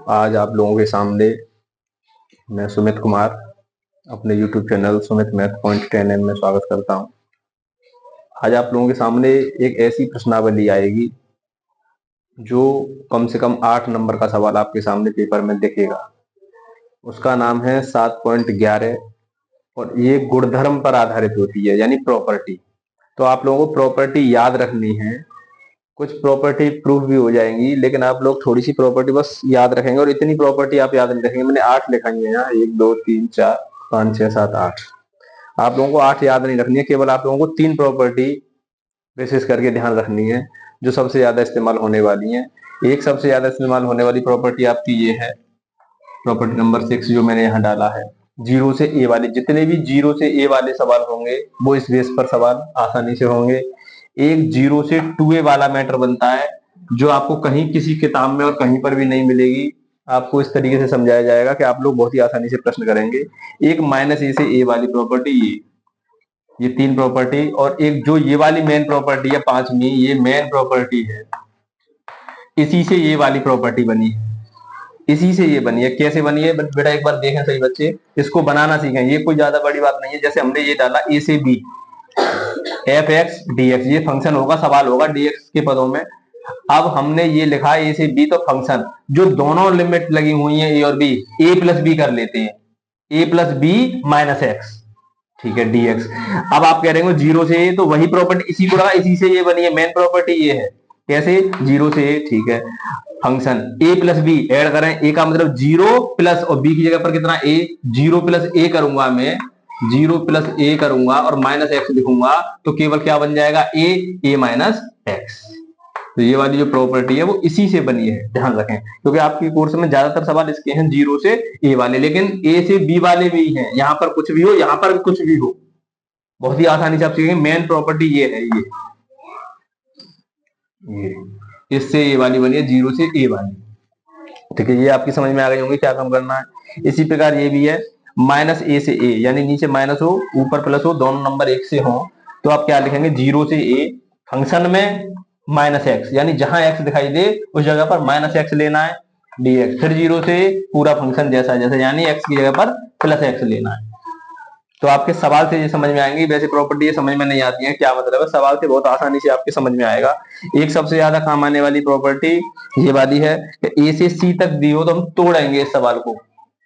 आज आप लोगों के सामने मैं सुमित कुमार अपने YouTube channel Sumit math point 10 में स्वागत करता हूं। आज आप लोगों के सामने एक ऐसी प्रश्नावली आएगी जो कम से कम 8 नंबर का सवाल आपके सामने पेपर में दिखेगा। उसका नाम है 7.11 और ये गुणधर्म पर आधारित होती है, यानी प्रॉपर्टी। तो आप लोगों को प्रॉपर्टी याद रखनी है। कुछ प्रॉपर्टी प्रूफ भी हो जाएंगी, लेकिन आप लोग थोड़ी सी प्रॉपर्टी बस याद रखेंगे और इतनी प्रॉपर्टी आप याद नहीं रखेंगे। मैंने 8 लिखाई है यहाँ, 1 2 3 4 5 6 7 8। आप लोगों को 8 याद नहीं रखनी है, केवल आप लोगों को 3 प्रॉपर्टी विशेष करके ध्यान रखनी है जो सबसे ज्यादा इस्तेमाल होने वाली है। एक सबसे ज्यादा इस्तेमाल होने वाली प्रॉपर्टी आपकी ये है, प्रॉपर्टी नंबर 6 जो मैंने यहाँ डाला है, जीरो से ए वाले। जितने भी जीरो से ए वाले सवाल होंगे वो इस बेस पर सवाल आसानी से होंगे। एक जीरो से 2a वाला मैटर बनता है जो आपको कहीं किसी किताब में और कहीं पर भी नहीं मिलेगी। आपको इस तरीके से समझाया जाएगा कि आप लोग बहुत ही आसानी से प्रश्न करेंगे। एक -a से a वाली प्रॉपर्टी, ये 3 प्रॉपर्टी, और एक जो ये वाली मेन प्रॉपर्टी है 5वीं, ये मेन प्रॉपर्टी है। इसी से ये वाली प्रॉपर्टी बनी है, इसी से ये बनी है। कैसे बनी है बेटा एक बार देखें सही बच्चे, इसको बनाना सीखें। ये कोई ज्यादा बड़ी बात नहीं है। जैसे हमने ये डाला a से b f(x) dx, ये फंक्शन होगा, सवाल होगा dx के पदों में। अब हमने ये लिखा a से b, तो फंक्शन जो दोनों लिमिट लगी हुई है a और b, a प्लस b कर लेते हैं, a plus b minus x, ठीक है, dx। अब आप कह रहे हो जीरो से a, तो वही प्रॉपर्टी इसी को लगा, इसी से ये बनी है, मेन प्रॉपर्टी ये है। कैसे? जीरो से a, ठीक है। Function a plus b add करें, a का मतलब जीरो प्लस, और b की जगह पर कितना a, जीरो प्लस a करूंगा मैं, जीरो प्लस a करूंगा और माइनस x लिखूंगा, तो केवल क्या बन जाएगा, a माइनस x। तो ये वाली जो प्रॉपर्टी है वो इसी से बनी है, ध्यान रखें, क्योंकि आपके कोर्स में ज्यादातर सवाल इसके हैं जीरो से a वाले, लेकिन a से b वाले भी हैं। यहां पर कुछ भी हो, यहां पर भी कुछ भी हो, बहुत ही आसानी से आप सीखेंगे। मेन प्रॉपर्टी ये है, ये इससे ए वाली बनी है, जीरो से ए वाली, ठीक है। ये आपकी समझ में आ गई होंगी क्या काम करना है। इसी प्रकार ये भी है, -a से a, यानी नीचे माइनस हो ऊपर प्लस हो, दोनों नंबर एक से हो, तो आप क्या लिखेंगे, जीरो से a, फंक्शन में -x, यानी जहां x दिखाई दे उस जगह पर -x लेना है, dx। फिर जीरो से पूरा फंक्शन जैसा जैसा, यानी x की जगह पर +x लेना है। तो आपके सवाल से ये समझ में आएंगी। वैसे प्रॉपर्टी ये समझ में नहीं आती है क्या मतलब है, सवाल से बहुत आसानी से आपके समझ में आएगा। एक सबसे ज्यादा काम आने वाली प्रॉपर्टी ये वाली है कि ए से सी तक दी हो तो हम तोड़ेंगे इस सवाल को,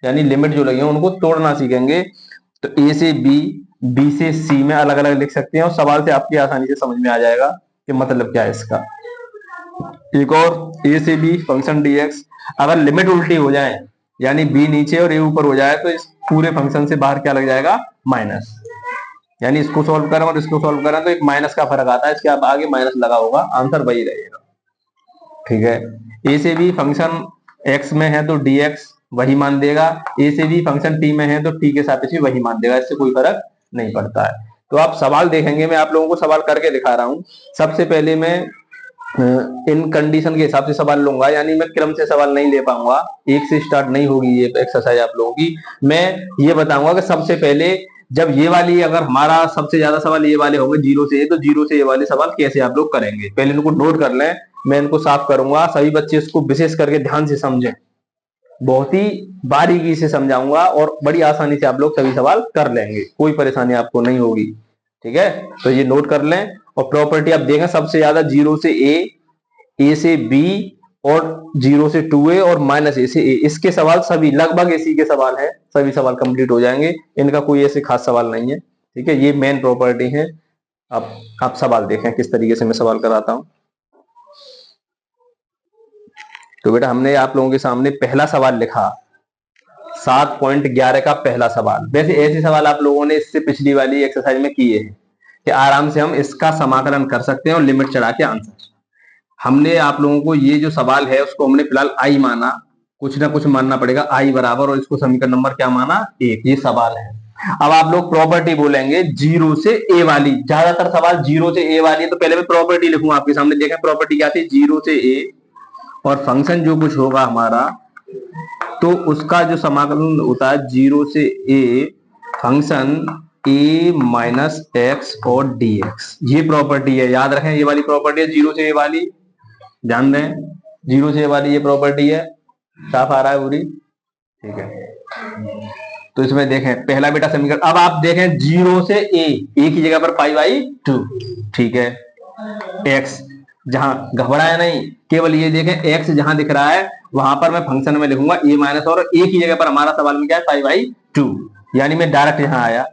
यानी लिमिट जो लगी है उनको तोड़ना सीखेंगे। तो ए से बी, बी से सी में अलग अलग लिख सकते हैं और सवाल से आपकी आसानी से समझ में आ जाएगा कि मतलब क्या है इसका। एक और, ए से बी फंक्शन dx, अगर लिमिट उल्टी हो जाए, यानी बी नीचे और ए ऊपर हो जाए, तो इस पूरे फंक्शन से बाहर क्या लग जाएगा, माइनस। यानी इसको सॉल्व करें और इसको सॉल्व करें तो एक माइनस का फर्क आता है, इसके आगे माइनस लगा होगा, आंसर वही रहेगा, ठीक है। ए से बी फंक्शन x में है तो dx वही मान देगा, ए से बी फंक्शन t में है तो t के सापेक्ष भी वही मान देगा, इससे कोई फर्क नहीं पड़ता है। तो आप सवाल देखेंगे, मैं आप लोगों को सवाल करके दिखा रहा हूं। सबसे पहले मैं इन कंडीशन के हिसाब से सवाल लूंगा, यानी मैं क्रम से सवाल नहीं ले पाऊंगा, एक से स्टार्ट नहीं होगी ये एक्सरसाइज आप लोगों की। मैं ये बताऊंगा कि सबसे पहले जब ये वाली, अगर हमारा सबसे ज्यादा सवाल ये वाले होंगे जीरो से, तो जीरो से ये वाले सवाल कैसे आप लोग करेंगे, पहले इनको नोट कर लें। मैं इनको साफ करूंगा, सभी बच्चे इसको विशेष करके ध्यान से समझें, बहुत ही बारीकी से समझाऊंगा और बड़ी आसानी से आप लोग सभी सवाल कर लेंगे, कोई परेशानी आपको नहीं होगी, ठीक है। तो ये नोट कर लें। और प्रॉपर्टी आप देखें, सबसे ज्यादा जीरो से ए से बी और जीरो से 2a और -a से a, इसके सवाल सभी लगभग इसी के सवाल हैं, सभी सवाल कंप्लीट हो जाएंगे, इनका कोई ऐसे खास सवाल नहीं है, ठीक है। ये मेन प्रॉपर्टी है। आप सवाल देखें किस तरीके से मैं सवाल कराता हूं। तो बेटा हमने आप लोगों के सामने पहला सवाल लिखा, 7.11 का पहला सवाल। वैसे ऐसे सवाल आप लोगों ने इससे पिछली वाली एक्सरसाइज में किए हैं कि आराम से हम इसका समाकलन कर सकते हैं और लिमिट चढ़ा के आंसर। हमने आप लोगों को ये जो सवाल है उसको हमने फिलहाल आई माना, कुछ ना कुछ मानना पड़ेगा, आई बराबर, और इसको समीकरण नंबर क्या माना, 1। ये सवाल है। अब आप लोग प्रॉपर्टी बोलेंगे जीरो से ए वाली, ज्यादातर सवाल जीरो से ए वाली है, तो पहले मैं प्रॉपर्टी लिखूंगा आपके सामने। देखें प्रॉपर्टी क्या थी, जीरो से ए, और फंक्शन जो कुछ होगा हमारा, तो उसका जो समाकलन होता है जीरो से ए, फंक्शन a माइनस एक्स और dx, ये प्रॉपर्टी है, याद रखें, ये वाली प्रॉपर्टी है जीरो से ए वाली, ध्यान दें। जीरो से वाली ये प्रॉपर्टी है, साफ आ रहा है पूरी, ठीक है। तो इसमें देखें पहला बेटा समीकरण, अब आप देखें जीरो से ए की जगह पर पाई बाई टू, ठीक है। एक्स जहां घबराया नहीं, केवल ये देखें एक्स जहां दिख रहा है वहां पर मैं फंक्शन में लिखूंगा ए माइनस, और ए की जगह पर हमारा सवाल में क्या है पाई बाई टू, यानी मैं डायरेक्ट यहां आया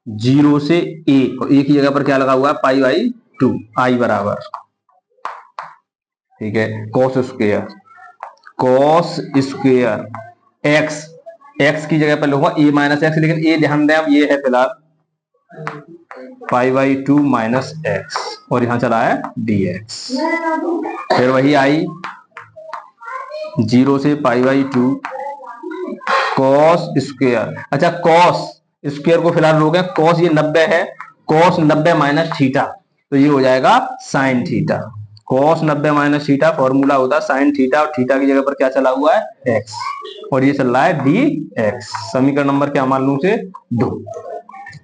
जीरो से ए, और ए की जगह पर क्या लगा हुआ है पाई बाई टू, आई बराबर, ठीक है, कॉस स्क्वेयर एक्स, एक्स की जगह पर लूंगा ए माइनस एक्स, लेकिन ए ध्यान दें अब ये है फिलहाल पाई बाई टू माइनस एक्स, और यहां चला है dx, फिर वही आई जीरो से pi by two cos square, अच्छा कॉस स्क्वेयर को फिलहाल रोकें, कॉस ये 90 है, कॉस 90 माइनस थीटा, तो ये हो जाएगा sine theta, cos 90 minus theta formula होता है साइन थीटा, और थीटा की जगह पर क्या चला हुआ है एक्स, और ये चल रहा है dx। समीकरण नंबर क्या मान लूं से 2।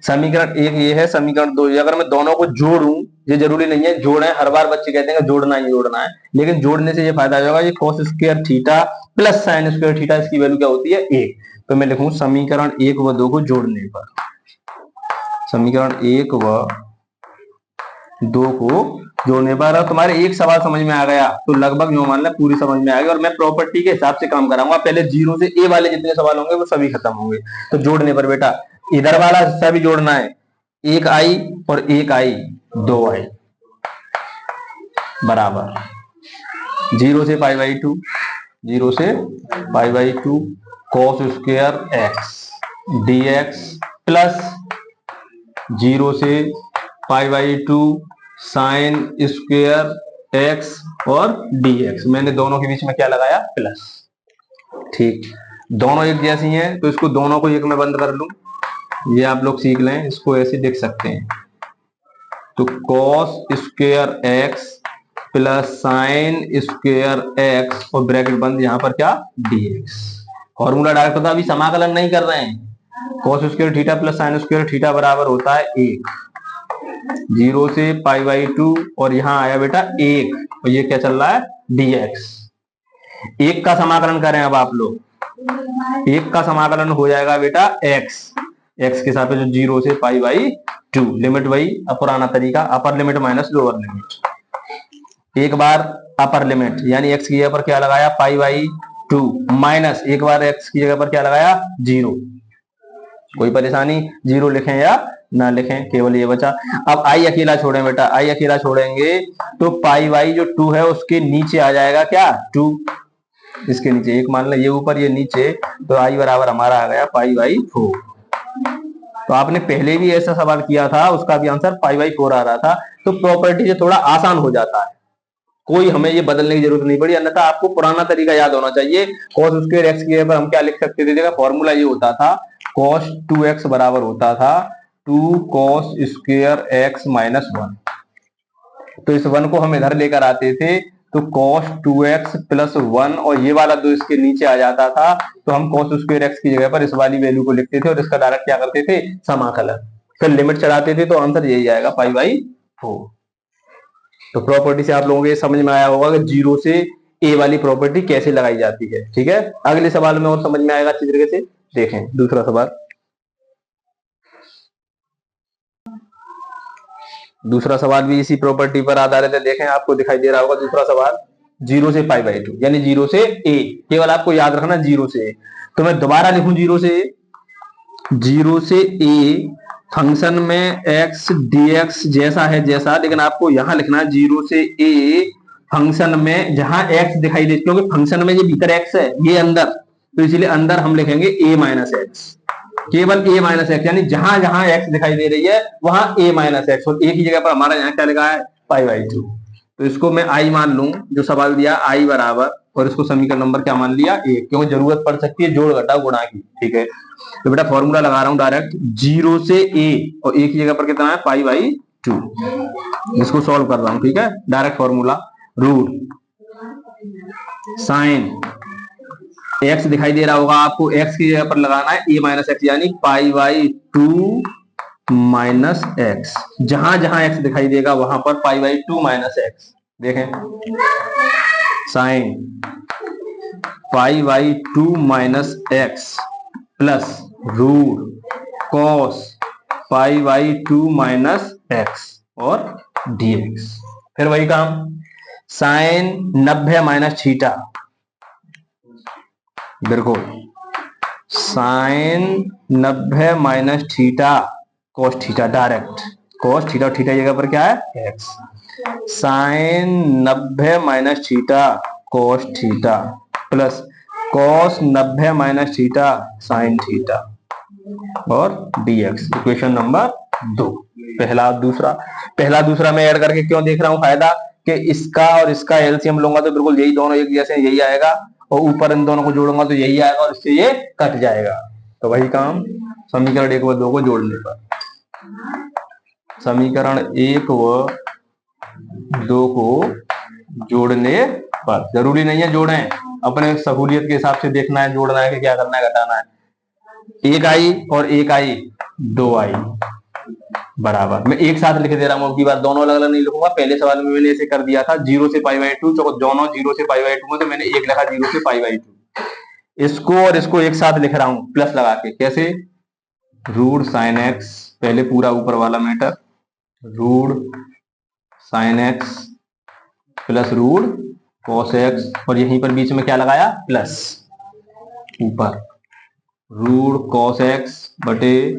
समीकरण एक ये है, समीकरण 2 अगर मैं दोनों को जोड़ूं, ये जरूरी नहीं है जोड़े, हर बार बच्चे कहते हैं जोड़ना ही जोड़ना है, लेकिन जोड़ने से ये फायदा होगा, ये cos square theta plus sine square theta, इसकी वैल्यू क्या होती है 1, तो मैं लिखूं समीकरण 1 व 2 को जोड़ने पर, समीकरण 1 व 2 को जोड़ने पर तुम्हारे एक सवाल समझ में आ गया तो लगभग जो मान लें पूरी समझ में आ गई, और मैं प्रॉपर्टी के हिसाब से काम कराऊंगा, पहले जीरो से ए वाले जितने सवाल होंगे वो सभी खत्म होंगे। तो जोड़ने पर बेटा इधर वाला हिस्सा भी जोड़ना है, एक आई और एक आई, 2 आई बराबर जीरो से पाई बाई टू, जीरो से pi by two cos square x dx plus zero से pi by two sine square x और dx, मैंने दोनों के बीच में क्या लगाया प्लस, ठीक, दोनों एक जैसी हैं तो इसको दोनों को एक में बंद कर लूं, ये आप लोग सीख लें, इसको ऐसे देख सकते हैं, तो cos square x plus sign square x और ब्रैकेट बंद, यहां पर क्या dx, फॉर्मूला डायरेक्ट होता है, अभी समाकलन नहीं कर रहे हैं, cos square theta plus sine square theta बराबर होता है 1, जीरो से पाई बाई टू, और यहां आया बेटा 1, और ये क्या चल रहा है dx, एक का समाकलन करें अब आप लोग, एक का समाकलन हो जाएगा बेटा x, x के साथ जो जीरो से पाई बाई टू, लिमिट वही पुराना तरीका, अपर लिमिट माइनस लोअर लिमिट, एक बार अपर लिमिट यानी x की जगह पर क्या लगाया पाई बाई टू, माइनस एक बार x की जगह पर क्या लगाया जीरो, कोई परेशानी, जीरो लिखें या ना लिखें, केवल ये बचा। अब आई अकेला छोड़ें बेटा, आई अकेला छोड़ेंगे तो पाई बाई जो 2 है उसके नीचे आ जाएगा क्या 2, इसके नीचे एक मान लें, ये ऊपर ये नीचे, तो आई बराबर हमारा आ गया पाई बाई 4। तो आपने पहले भी ऐसा सवाल किया था, उसका भी आंसर पाई बाई 4 आ रहा था, तो प्रॉपर्टी से थोड़ा आसान हो जाता है, कोई हमें ये बदलने की जरूरत नहीं पड़ी, अन्यथा आपको पुराना तरीका याद होना चाहिए, cos स्क्वायर एक्स की जगह पर हम क्या लिख सकते थे, देखा फॉर्मूला ये होता था cos 2x बराबर होता था 2 cos स्क्वायर एक्स माइनस 1, तो इस 1 को हम इधर लेकर आते थे तो cos 2x प्लस 1, और ये वाला 2 इसके नीचे आ जाता था, तो हम cos स्क्वायर एक्स की जगह पर इस वाली वैल्यू को लिखते थे और इसका डायरेक्ट क्या करते थे समाकलन, फिर लिमिट चढ़ाते थे, तो आंसर यही आएगा पाई बाई 4। तो प्रॉपर्टी से आप लोगों को ये समझ में आया होगा कि जीरो से ए वाली प्रॉपर्टी कैसे लगाई जाती है, ठीक है। अगले सवाल में और समझ में आएगा अच्छी तरीके से, देखें दूसरा सवाल, दूसरा सवाल भी इसी प्रॉपर्टी पर आधारित है, देखें आपको दिखाई दे रहा होगा दूसरा सवाल, जीरो से पाई बाई टू यानी जीरो से ए, केवल आपको याद रखना जीरो से ए, तो मैं दोबारा लिखूं जीरो से ए, जीरो से ए फंक्शन में x dx जैसा है जैसा, लेकिन आपको यहां लिखना है जीरो से a फंक्शन में जहां x दिखाई दे, क्योंकि फंक्शन में ये भीतर x है ये अंदर, तो इसलिए अंदर हम लिखेंगे a माइनस एक्स, केवल a माइनस एक्स, यानी जहां जहां x दिखाई दे रही है वहां a माइनस एक्स, और a की जगह पर हमारा यहाँ क्या लिखा है पाई बाई टू, तो इसको मैं i मान लूं, जो सवाल दिया i बराबर, और इसको समीकरण नंबर क्या मान लिया 1, क्योंकि जरूरत पड़ सकती है जोड़ घटाव गुणा की, ठीक है। तो बेटा फॉर्मूला लगा रहा हूं डायरेक्ट, जीरो से ए, और ए की जगह पर कितना है पाई बाई टू, इसको सॉल्व कर रहा हूं, ठीक है, direct formula, root sine x दिखाई दे रहा होगा आपको, एक्स की जगह पर लगाना है ए माइनस एक्स, यानी pi by two minus x, जहां जहां एक्स दिखाई देगा वहां पर pi by two minus x, देखें sine pi by 2 minus x plus root cos pi by 2 minus x और dx। फिर वही काम, साइन 90 माइनस थीटा, बिल्कुल sine 90 minus theta cos theta, direct cos theta, theta जगह पर क्या है x, sine 90 minus theta cos theta plus cos 90 minus theta sine theta और dx। Equation number 2। पहला दूसरा मैं ऐड करके क्यों देख रहा हूं फायदा, कि इसका और इसका एलसीएम लूंगा तो बिल्कुल यही दोनों एक जैसे यही आएगा, और ऊपर इन दोनों को जोड़ूंगा तो यही आएगा और इससे ये कट जाएगा। तो वही काम समीकरण 1 व 2 को जोड़ने पर, समीकरण 1 व 2 को जोड़ने पर, जरूरी नहीं है जोड़ें, अपने सहूलियत के हिसाब से देखना है, जोड़ना है कि क्या करना है, घटाना है। 1 आई और 1 आई 2 आई बराबर, मैं एक साथ लिख दे रहा हूं, अब की बार दोनों अलग अलग नहीं लिखूंगा। पहले सवाल में मैंने ऐसे कर दिया था 0 से पाई बाई 2, दोनों 0 से पाई बाई 2 में तो मैंने एक लिखा 0 से पाई बाई 2। इसको और इसको एक साथ लिख रहा हूं प्लस लगा के, कैसे, रूट साइन एक्स, पहले पूरा ऊपर वाला matter, root sine x plus root cos x, और यहीं पर बीच में क्या लगाया प्लस, ऊपर रूट कॉस एक्स बटे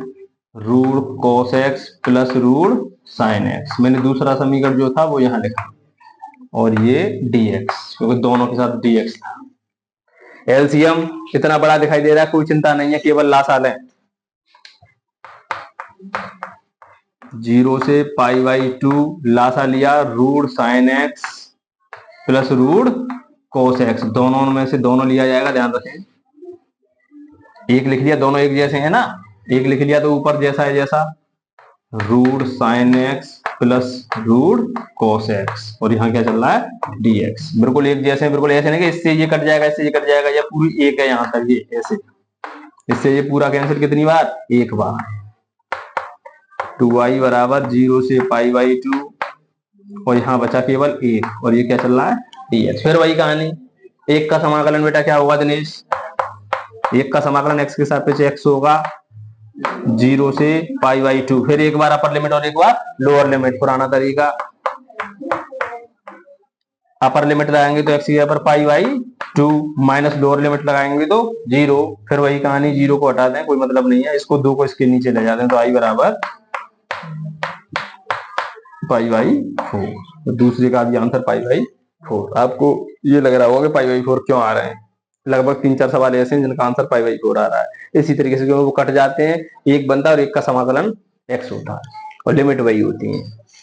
root cos x plus root sine x. मैंने दूसरा समीकरण जो था वो यहां लिखा, और ये dx, क्योंकि दोनों के साथ dx था। एलसीएम इतना बड़ा दिखाई दे रहा है, कोई चिंता नहीं है, केवल लासा लें। 0 से पाई बाई 2 लासा लिया, root sine x plus root cos x, दोनों में से दोनों लिया जाएगा, ध्यान रखें। एक लिख लिया, दोनों एक जैसे हैं ना, एक लिख लिया तो ऊपर जैसा है जैसा, root sine x plus root cos x, और यहाँ क्या चल रहा है dx, बिल्कुल एक जैसे, बिल्कुल ऐसे नहीं कि इससे ये कट जाएगा इससे ये कट जाएगा, या पूरी एक है यहां तक, ये ऐसे, इससे ये पूरा कैंसिल कितनी बार, एक बार। 2i बराबर 0 से पाई बाई 2, और यहाँ बचा केवल 1, और ये क्या चल रहा है dx। फिर वही कहानी, एक का समाकलन बेटा क्या होगा दिनेश, एक का समाकलन x के सापेक्ष x होगा 0 से पाई बाई 2, फिर एक बार अपर लिमिट और एक बार लोअर लिमिट, पुराना तरीका, अपर लिमिट लगाएंगे तो x की जगह पर pi by 2 minus lower limit लगाएंगे तो 0, फिर वही कहानी, 0 को हटा दें, कोई मतलब नहीं है, इसको 2 को इसके नीचे ले जाते हैं तो i बराबर पाई बाई 4, तो दूसरे का भी आंसर पाई बाई 4। आपको ये लग रहा होगा कि पाई बाई 4 क्यों आ रहे हैं, लगभग 3-4 सवाल ऐसे हैं जिनका आंसर पाई बाई 4 आ रहा है। इसी तरीके से क्योंकि वो कट जाते हैं, एक बनता है और एक का समाकलन x होता है, और लिमिट वही होती है।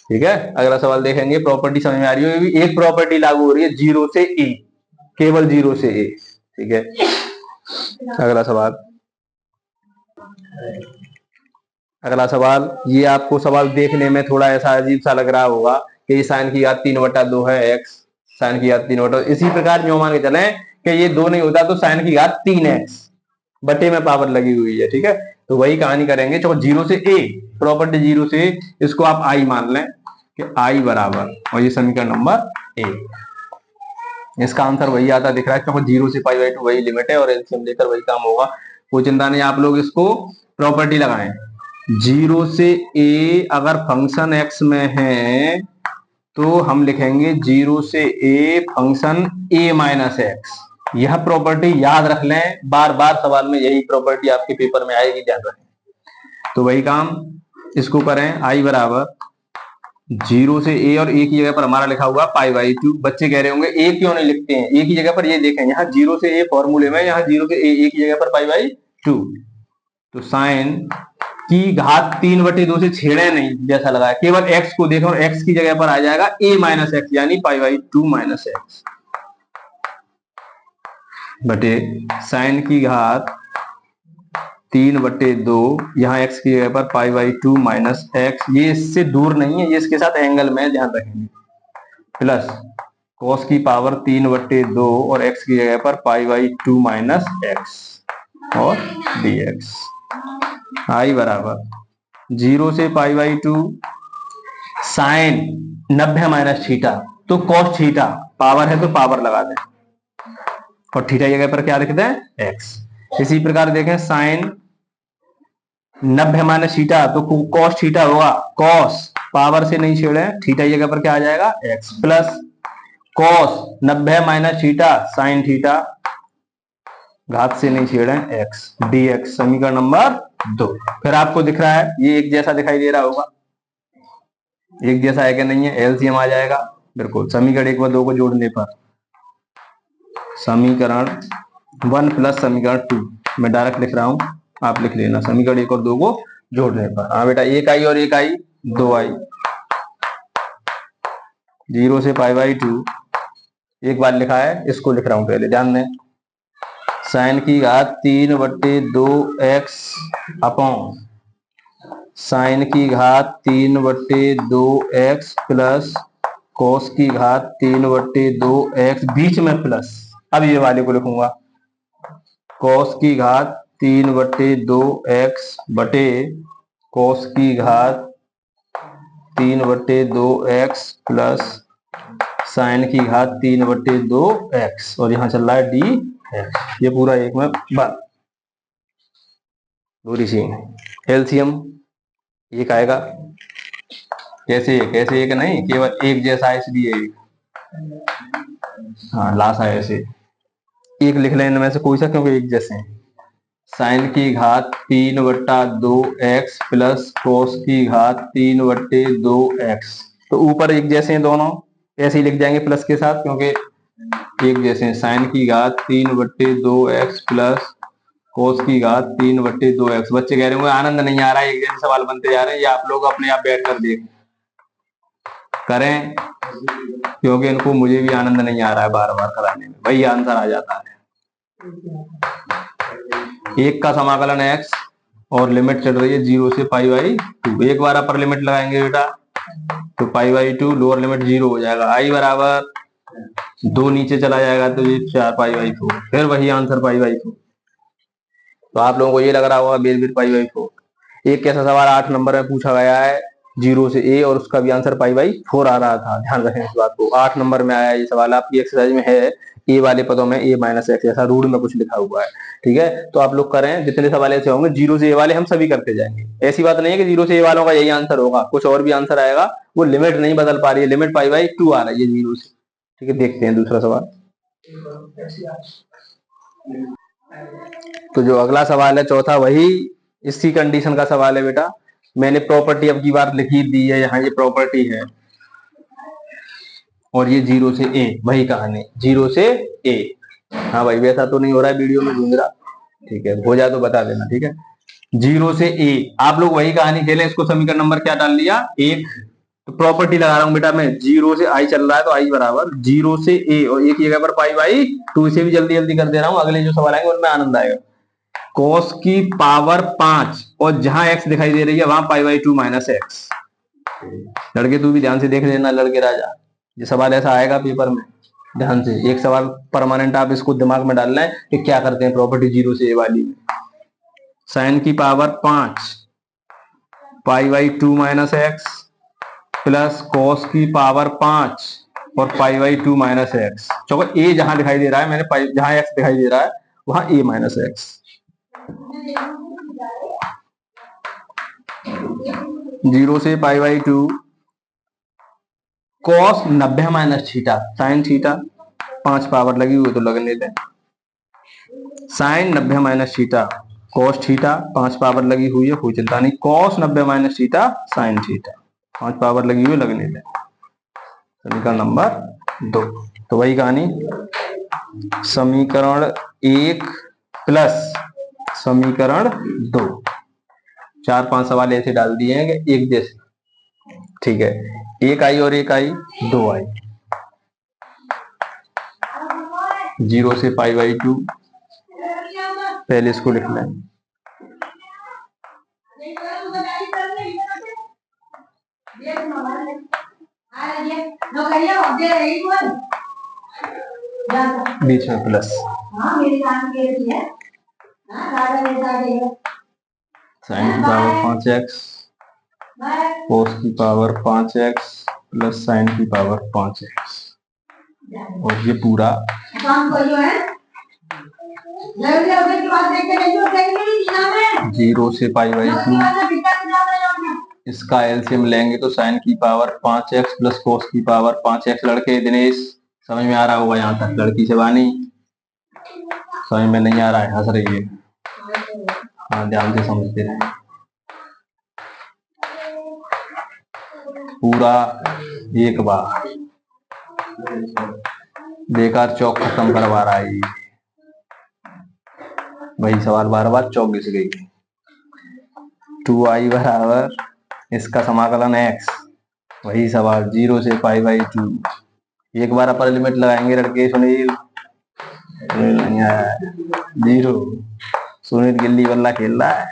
ठीक है, अगला सवाल देखेंगे, प्रॉपर्टी समझ में आ रही है, एक प्रॉपर्टी लागू हो रही है 0 से a, केवल 0 से a। ठीक है, अगला सवाल, ये आपको सवाल देखने में थोड़ा ऐसा अजीब सा लग रहा होगा कि ये साइन की घात 3/2 है x, साइन की घात 3/2, इसी प्रकार जो मान के चले कि ये 2 नहीं होता तो साइन की घात 3x बटे में पावर लगी हुई है। ठीक है, तो वही कहानी करेंगे, चलो 0 से a, प्रॉपर्टी 0 से, इसको आप i मान लें कि i बराबर, और ये समीकरण नंबर 1, इसका आंसर वही आता दिख रहा है, क्योंकि 0 से पाई बाई 2 वही लिमिट है और एलसीएम लेकर वही काम होगा, कोई चिंता नहीं। आप लोग इसको प्रॉपर्टी लगाएं, 0 से a अगर फंक्शन x में है तो हम लिखेंगे 0 से a function a minus x. यह प्रॉपर्टी याद रख लें, बार बार सवाल में यही प्रॉपर्टी आपके पेपर में आएगी, ध्यान रखें। तो वही काम, इसको करें, i बराबर 0 से a, और a की जगह पर हमारा लिखा हुआ पाई बाई 2। बच्चे कह रहे होंगे a क्यों नहीं लिखते हैं, a की जगह पर ये देखें, यहाँ 0 से a फॉर्मूले में, यहाँ 0 से a की जगह पर पाई बाई 2, तो साइन की घात 3/2 से छेड़े नहीं, जैसा लगा है, केवल x को देखो, और x की जगह पर आ जाएगा a माइनस एक्स, यानी पाई बाई 2 माइनस एक्स बटे साइन की घात 3/2, यहाँ x की जगह पर पाई बाई 2 माइनस एक्स, ये इससे दूर नहीं है, ये इसके साथ एंगल में, ध्यान रखेंगे, प्लस cos की पावर 3/2 और x की जगह पर पाई बाई 2 माइनस एक्स और dx। i बराबर 0 से pi by 2 sine 90 minus theta, तो cos थीटा पावर है तो पावर लगा दें और थीटा की जगह पर क्या लिख दें एक्स। इसी प्रकार देखें साइन 90 माइनस थीटा तो कॉस थीटा होगा, कॉस पावर से नहीं छेड़े, थीटा की जगह पर क्या आ जाएगा x plus cos 90 minus theta sine theta घात से नहीं छेड़े एक्स डी एक्स। समीकरण नंबर 2। फिर आपको दिख रहा है ये एक जैसा दिखाई दे रहा होगा, एक जैसा है कि नहीं है, एलसीएम आ जाएगा बिल्कुल। समीकरण 1 व 2 को जोड़ने पर समीकरण 1 प्लस समीकरण 2 मैं डायरेक्ट लिख रहा हूं, आप लिख लेना समीकरण 1 और 2 को जोड़ने पर। हाँ बेटा एक आई और एक आई 2 आई, 0 से पाई बाई 2 एक बार लिखा है, इसको लिख रहा हूं पहले ध्यान दें। साइन की घात 3/2 एक्स अपॉन साइन की घात 3/2 एक्स प्लस कोस की घात 3/2 एक्स, बीच में प्लस, अब ये वाले को लिखूंगा कोस की घात 3/2 एक्स बटे कोस की घात 3/2 एक्स प्लस साइन की घात 3/2 एक्स और यहाँ चल रहा है डी एक्स। ये पूरा एक में बन दूरी सी एलसीएम एक आएगा, कैसे एक नहीं, केवल एक जैसा है इसलिए एक, हाँ लासा है ऐसे एक लिख लें इनमें से कोई सा, क्योंकि एक जैसे हैं। साइन की घात 3/2 एक्स प्लस कोस की घात 3/2 एक्स, तो ऊपर एक जैसे हैं दोनों, ऐसे ही लिख जाएंगे प्लस के साथ क्योंकि एक जैसे हैं। साइन की घात 3/2 एक्स प्लस कोस की घात 3/2 एक्स। बच्चे कह रहे होंगे आनंद नहीं आ रहा है, एक जैसे सवाल बनते जा रहे हैं, ये आप लोग अपने आप बैठ कर देख करें क्योंकि इनको मुझे भी आनंद नहीं आ रहा है बार बार कराने में, वही आंसर आ जाता है। एक का समाकलन एक्स और लिमिट चल रही है 0 से पाई बाई 2, एक बार अपर लिमिट लगाएंगे बेटा तो पाई बाई 2, लोअर लिमिट 0 हो जाएगा, आई बराबर 2 नीचे चला जाएगा तो ये 4 पाई बाई 4, फिर वही आंसर पाई बाई 4। तो आप लोगों को ये लग रहा होगा बेर पाई बाई 4। एक कैसा सवाल 8 नंबर में पूछा गया है 0 से ए और उसका भी आंसर पाई बाई 4 आ रहा था, ध्यान रखें इस बात को। 8 नंबर में आया ये सवाल, आपकी एक्सरसाइज में है ए वाले पदों में ए माइनस एक्स ऐसा रूल में कुछ लिखा हुआ है, ठीक है। तो आप लोग करें, जितने सवाल ऐसे होंगे 0 से ए वाले हम सभी करते जाएंगे, ऐसी बात नहीं है कि 0 से ए वालों का यही आंसर होगा, कुछ और भी आंसर आएगा, वो लिमिट नहीं बदल पा रही है, लिमिट पाई बाई 2 आ रही है 0 से, ठीक है। देखते हैं दूसरा सवाल। तो जो अगला सवाल है चौथा, वही इसी कंडीशन का सवाल है बेटा। मैंने प्रॉपर्टी अब की बार लिखी दी है, यहाँ ये प्रॉपर्टी है और ये 0 से ए, वही कहानी 0 से ए। हाँ भाई वैसा तो नहीं हो रहा है वीडियो में घूम रहा, ठीक है, हो जाए तो बता देना, ठीक है। 0 से ए आप लोग वही कहानी खेले, इसको समीकरण नंबर क्या डाल लिया 1, तो प्रॉपर्टी लगा रहा हूं बेटा मैं, 0 से आई चल रहा है तो आई बराबर 0 से ए और एक जगह पर पाई बाई 2, इसे भी जल्दी जल्दी कर दे रहा हूं, अगले जो सवाल आएंगे उनमें आनंद आएगा। cos की पावर 5 और जहां x दिखाई दे रही है वहां पाई बाई 2 माइनस एक्स। लड़के तू भी ध्यान से देख लेना, लड़के राजा, ये सवाल ऐसा आएगा पेपर में, ध्यान से एक सवाल परमानेंट आप इसको दिमाग में डालना है कि क्या करते हैं प्रॉपर्टी 0 से ए वाली में। साइन की power 5 pi by 2 minus x plus cos की पावर 5 और पाई बाई 2 माइनस एक्स। चलो ए जहां दिखाई दे रहा है मैंने, पाई जहां एक्स दिखाई दे रहा है वहां ए माइनस एक्स। 0 से pi by 2 cos 90 minus theta sine theta, 5 power लगी हुई तो लगने दें, sine 90 minus theta cos theta 5 power लगी हुई है, कोई चिंता नहीं, cos 90 minus theta sine theta 5 power लगी हुई लगने दें। समीकरण नंबर 2। तो वही कहानी, समीकरण 1 प्लस समीकरण 2, 4-5 सवाल ऐसे डाल दिए हैं कि एक जैसे, ठीक है। एक आई और एक आई 2 आई, 0 से पाई बाई 2, पहले इसको लिख लें, बीच में प्लस, साइन की पावर 5x कोस की पावर 5x प्लस साइन की पावर 5x, और ये पूरा जीरो से π/2। इसका एलसीएम लेंगे तो साइन की पावर 5x प्लस कोस की पावर 5x। लड़के दिनेश समझ में आ रहा होगा यहाँ तक? लड़की शिवानी समझ में नहीं आ रहा है, हंस रही है। हाँ, ध्यान से समझते रहे। पूरा एक बार बेकार चौक खत्म करवा रहा है। वही सवाल बार बार चौक घिस गई। 2i बराबर इसका समाकलन x, वही सवाल 0 से π/2। एक बार अपर लिमिट लगाएंगे लड़के। सुनील नहीं आया, 0। सुनील गिल्ली बल्ला खेल रहा है।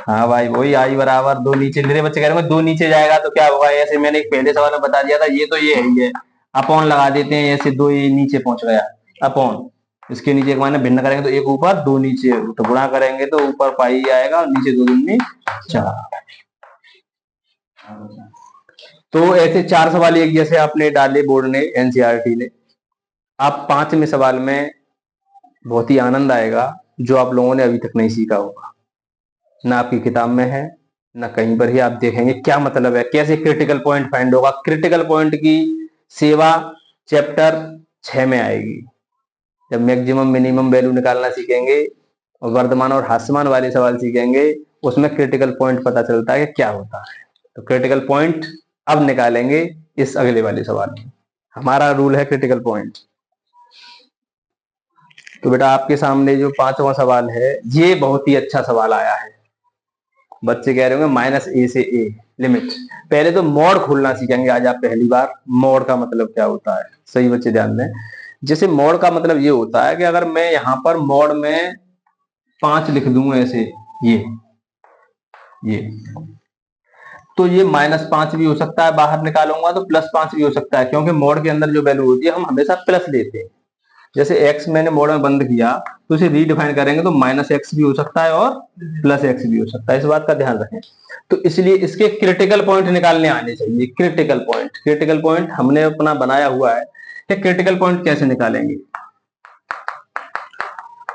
हाँ भाई, वही i बराबर 2 नीचे। मेरे बच्चे कह रहे हैं 2 नीचे जाएगा तो क्या होगा? ऐसे मैंने एक पहले सवाल में बता दिया था, ये तो ये है ही है। अपॉन लगा देते हैं, ऐसे 2 नीचे पहुंच गया अपॉन। इसके नीचे एक माने भिन्न करेंगे तो एक ऊपर 2 नीचे, तो गुणा करेंगे तो ऊपर पाई आएगा और नीचे 2 दूनी 4। तो ऐसे 4 सवाल एक जैसे आपने डाले बोर्ड ने, एनसीईआरटी ने। आप 5वें सवाल में बहुत ही आनंद आएगा जो आप लोगों ने अभी तक नहीं सीखा होगा। ना आपकी किताब में है, ना कहीं पर ही। आप देखेंगे क्या मतलब है, कैसे क्रिटिकल पॉइंट फाइंड होगा। क्रिटिकल पॉइंट की सेवा चैप्टर 6 में आएगी, जब मैक्सिमम मिनिमम वैल्यू निकालना सीखेंगे और वर्तमान और हास्यमान वाले सवाल सीखेंगे, उसमें क्रिटिकल पॉइंट पता चलता है कि क्या होता है। तो क्रिटिकल पॉइंट अब निकालेंगे इस अगले वाले सवाल में। हमारा रूल है क्रिटिकल पॉइंट। तो बेटा आपके सामने जो 5वां सवाल है, ये बहुत ही अच्छा सवाल आया है। बच्चे कह रहे होंगे -a से a लिमिट। पहले तो मोड खोलना सीखेंगे आज आप पहली बार। मोड का मतलब क्या होता है, सही बच्चे ध्यान दें। जैसे मोड का मतलब ये होता है कि अगर मैं यहाँ पर मोड में 5 लिख दूं ऐसे, ये तो ये -5 भी हो सकता है, बाहर निकालूंगा तो +5 भी हो सकता है, क्योंकि मोड के अंदर जो वैल्यू होती है हम हमेशा प्लस लेते हैं। जैसे x मैंने मोड में बंद किया तो इसे रीडिफाइन करेंगे तो -x भी हो सकता है और +x भी हो सकता है। इस बात का ध्यान रखें। तो इसलिए इसके क्रिटिकल पॉइंट निकालने आने चाहिए। क्रिटिकल पॉइंट हमने अपना बनाया हुआ है कि क्रिटिकल पॉइंट कैसे निकालेंगे।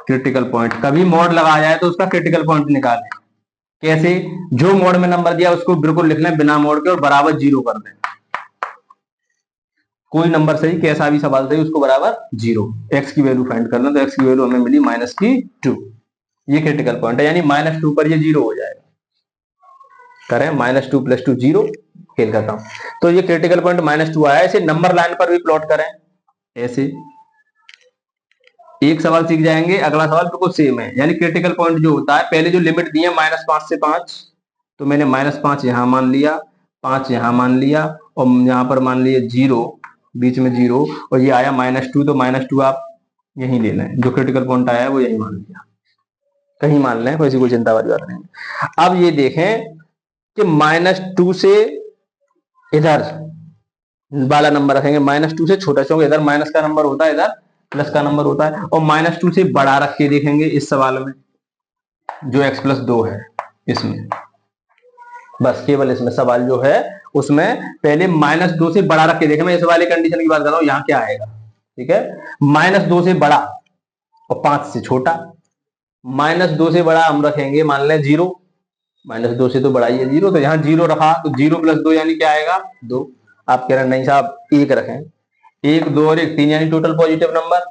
क्रिटिकल पॉइंट कभी मोड लगाया जाए तो उसका क्रिटिकल पॉइंट निकालें। कैसे? जो मोड में नंबर दिया उसको बिल्कुल लिख लें बिना मोड के और बराबर 0 कर दें। कोई नंबर सही, कैसा भी सवाल सही, उसको बराबर 0। x की वैल्यू फाइंड करना, तो x की वैल्यू हमें मिली -2। ये क्रिटिकल पॉइंट है, यानी -2 पर ये 0 हो जाएगा। करें -2 + 2 0, खेल करता हूं। तो ये क्रिटिकल पॉइंट -2 आया। इसे नंबर लाइन पर भी प्लॉट करें ऐसे। एक सवाल सीख जाएंगे, अगला सवाल बिल्कुल सेम है। यानी क्रिटिकल पॉइंट जो होता है, पहले जो लिमिट दी है -5 से 5, तो मैंने -5 यहां मान लिया, 5 यहां मान लिया और यहां पर मान लिया 0, बीच में 0, और ये आया -2, तो -2 आप यहीं ले लें। जो क्रिटिकल पॉइंट आया है वो यहीं मान लिया, कहीं मान लें, कोई कोई चिंता वाली बात नहीं। अब ये देखें कि -2 से इधर वाला नंबर रखेंगे, -2 से छोटा, क्योंकि इधर माइनस का नंबर होता है, इधर प्लस का नंबर होता है। और -2 से बड़ा रख के देखेंगे इस सवाल में, जो x + 2 है इसमें। बस केवल इसमें सवाल जो है उसमें पहले -2 से बड़ा रख के देखें। मैं इस वाले कंडीशन की बात कर रहा हूं, यहाँ क्या आएगा, ठीक है। -2 से बड़ा और 5 से छोटा। -2 से बड़ा हम रखेंगे, मान लें 0। -2 से तो बड़ा ही है 0, तो यहाँ 0 रखा, तो 0 + 2 यानी क्या आएगा, 2। आप कह रहे हैं नहीं साहब 1 रखें, 1, 2 और 1 3, यानी टोटल पॉजिटिव नंबर।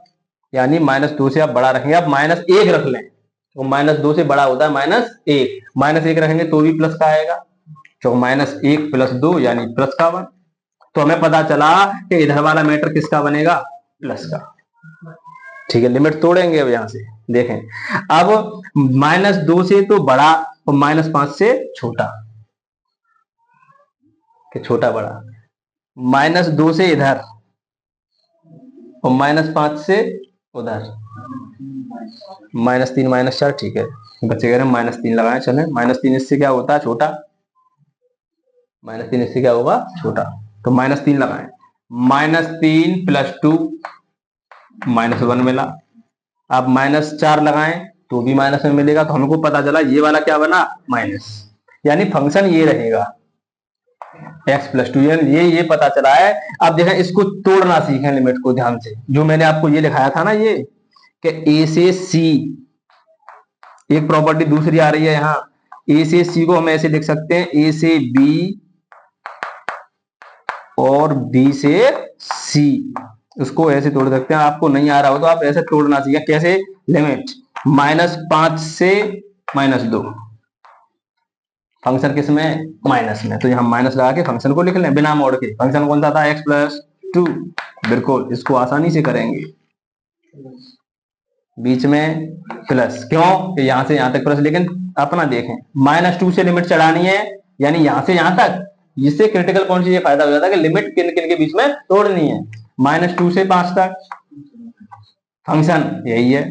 यानी -2 से आप बड़ा रखेंगे, आप -1 रख लें, तो -2 से बड़ा होता है -1। -1 रखेंगे तो भी प्लस का आएगा, तो -1 + 2 यानी प्लस का 1। तो हमें पता चला कि इधर वाला मैटर किसका बनेगा, प्लस का। ठीक है, लिमिट तोड़ेंगे अब यहां से देखें। अब -2 से तो बड़ा और -5 से छोटा, कि छोटा बड़ा। -2 से इधर और -5 से उधर, -3 -4, ठीक है। बच्चे कह रहे हैं -3 लगाएं, चलें। -3 इससे क्या होता है, छोटा। -3 इससे क्या होगा, छोटा, तो -3 लगाएं। -3 + 2 -1 मिला। आप -4 लगाएं तो भी माइनस में मिलेगा। तो हमको पता चला ये वाला क्या बना, माइनस। यानी फंक्शन ये रहेगा, x प्लस 2, ये पता चला है। अब देखें, इसको तोड़ना सीखें लिमिट को ध्यान से, जो मैंने आपको ये लिखाया था ना, ये कि a से c, एक प्रॉपर्टी दूसरी आ रही है यहाँ, a से c को हम ऐसे लिख सकते हैं, a से b और b से c, उसको ऐसे तोड़ सकते हैं। आपको नहीं आ रहा हो तो आप ऐसे तोड़ना सीखें। कैसे? लिमिट -5 से -2, फंक्शन किस में? माइनस में, तो यहां माइनस लगा के फंक्शन को लिख लें बिना मोड़ के। फंक्शन कौन सा था? x plus 2। बिल्कुल, इसको आसानी से करेंगे, बीच में प्लस, क्यों कि यहां से यहां तक प्लस। लेकिन अपना देखें, -2 से लिमिट चढ़ानी है, यानी यहां से यहां तक, जिससे क्रिटिकल पॉइंट से ये फायदा हो जाता है कि लिमिट किन किन के बीच में तोड़नी है। -2 से 5 तक फंक्शन यही है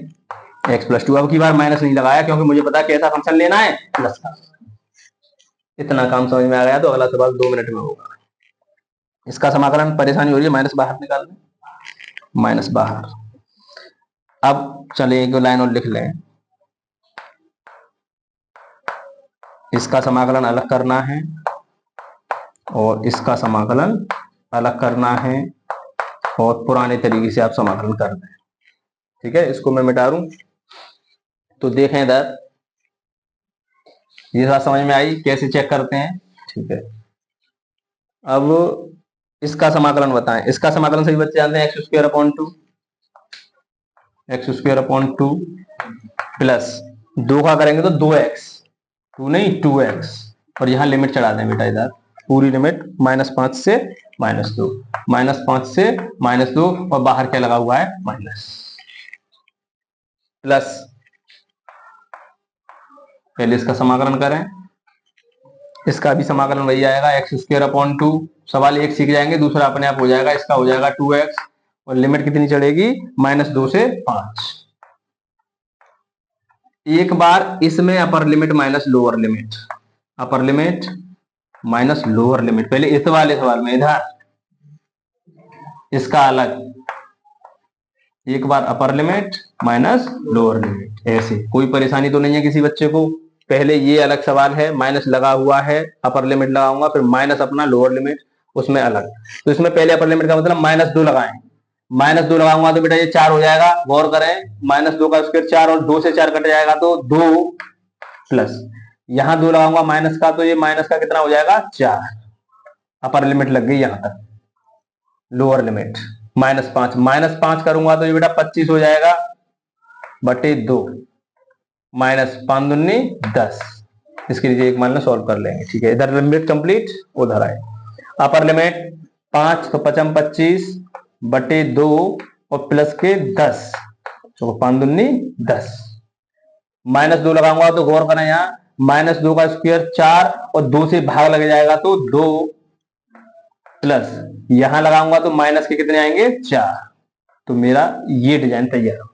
x प्लस 2। अब की बार माइनस नहीं लगाया, क्योंकि मुझे पता कैसा फंक्शन लेना है, प्लस का। इतना काम समझ में आ गया तो अगला सवाल 2 मिनट में होगा। इसका समाकलन परेशानी हो रही है, माइनस बाहर निकाल दें, माइनस बाहर। अब चलिए एक लाइन और लिख लें, इसका समाकलन अलग करना है और इसका समाकलन अलग करना है, और पुराने तरीके से आप समाकलन कर दें। ठीक है, इसको मैं मिटा दूं तो देखें इधर, ये बात समझ में आई कैसे चेक करते हैं? ठीक है, अब इसका समाकलन बताएं। इसका समाकलन सही बच्चे जानते हैं, x² अपॉन 2 प्लस 2 का करेंगे तो 2x, 2 नहीं 2x, और यहां लिमिट चढ़ा दें बेटा इधर, पूरी लिमिट -5 से -2, -5 से -2, और बाहर क्या लगा हुआ है? Minus, plus. पहले इसका समाकलन करें, इसका भी समाकलन वही आएगा, x² अपॉन 2। सवाल एक सीख जाएंगे, दूसरा अपने आप हो जाएगा। इसका हो जाएगा 2x, और लिमिट कितनी चढ़ेगी? -2 से 5। एक बार इसमें upper limit minus lower limit, upper limit minus lower limit, पहले इस वाले सवाल में इधर, इसका अलग, एक बार upper limit minus lower limit, ऐसे। कोई परेशानी तो नहीं है किसी बच्चे को? पहले ये अलग सवाल है, माइनस लगा हुआ है, अपर लिमिट लगाऊंगा, फिर माइनस अपना लोअर लिमिट, उसमें अलग। तो इसमें पहले अपर लिमिट का मतलब -2 लगाएं, -2 लगाऊंगा तो बेटा ये 4 हो जाएगा। गौर करें, -2 का स्क्वायर 4, और 2 से 4 कट जाएगा तो 2, प्लस यहां 2 लगाऊंगा माइनस का, तो ये माइनस का कितना हो जाएगा? 4। अपर लिमिट लग गई यहां तक, लोअर लिमिट -5 करूंगा तो ये बेटा 25 हो जाएगा बटे 2, -5 दूनी 10। इसके लिए एक मान लो सॉल्व कर लेंगे। ठीक है, इधर लिमिट कंप्लीट, उधर आए। अपर लिमिट 5 तो 5 25 बटे 2 और प्लस के 10, तो 5 दूनी 10। -2 लगाऊंगा तो गौर करें, यहाँ -2 का स्क्वायर 4, और 2 से भाग लग जाएगा तो 2, प्लस यहां लगाऊंगा तो माइनस के कितने आएंगे? 4। तो मेरा ये डिजाइन तैयार हो,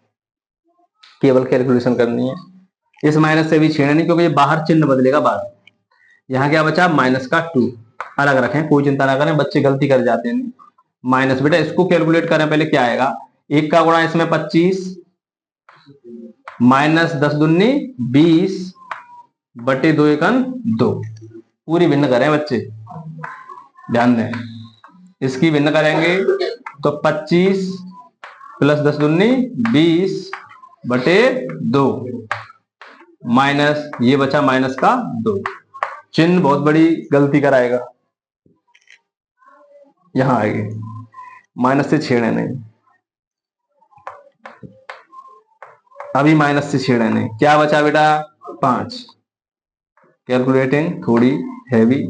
केवल कैलकुलेशन करनी है। इस माइनस से भी छेड़ना नहीं, क्योंकि ये बाहर चिन्ह बदलेगा बाद। यहाँ क्या बचा? -2 अलग रखें, कोई चिंता ना करें, बच्चे गलती कर जाते हैं। माइनस, बेटा इसको कैलकुलेट करें, पहले क्या आएगा? 1 का गुणा इसमें 25, -10 दूनी 20 बटे 2 एकन 2। पूरी भिन्न करें बच्चे, ध्यान दें, इसकी भिन्न करेंगे तो 25 प्लस 10 दूनी 20 बटे 2, माइनस ये बचा माइनस का 2। चिन्ह बहुत बड़ी गलती कराएगा, यहां आएगी, माइनस से छेड़े नहीं, अभी माइनस से छेड़े नहीं। क्या बचा बेटा? 5। कैलकुलेटिंग थोड़ी हैवी,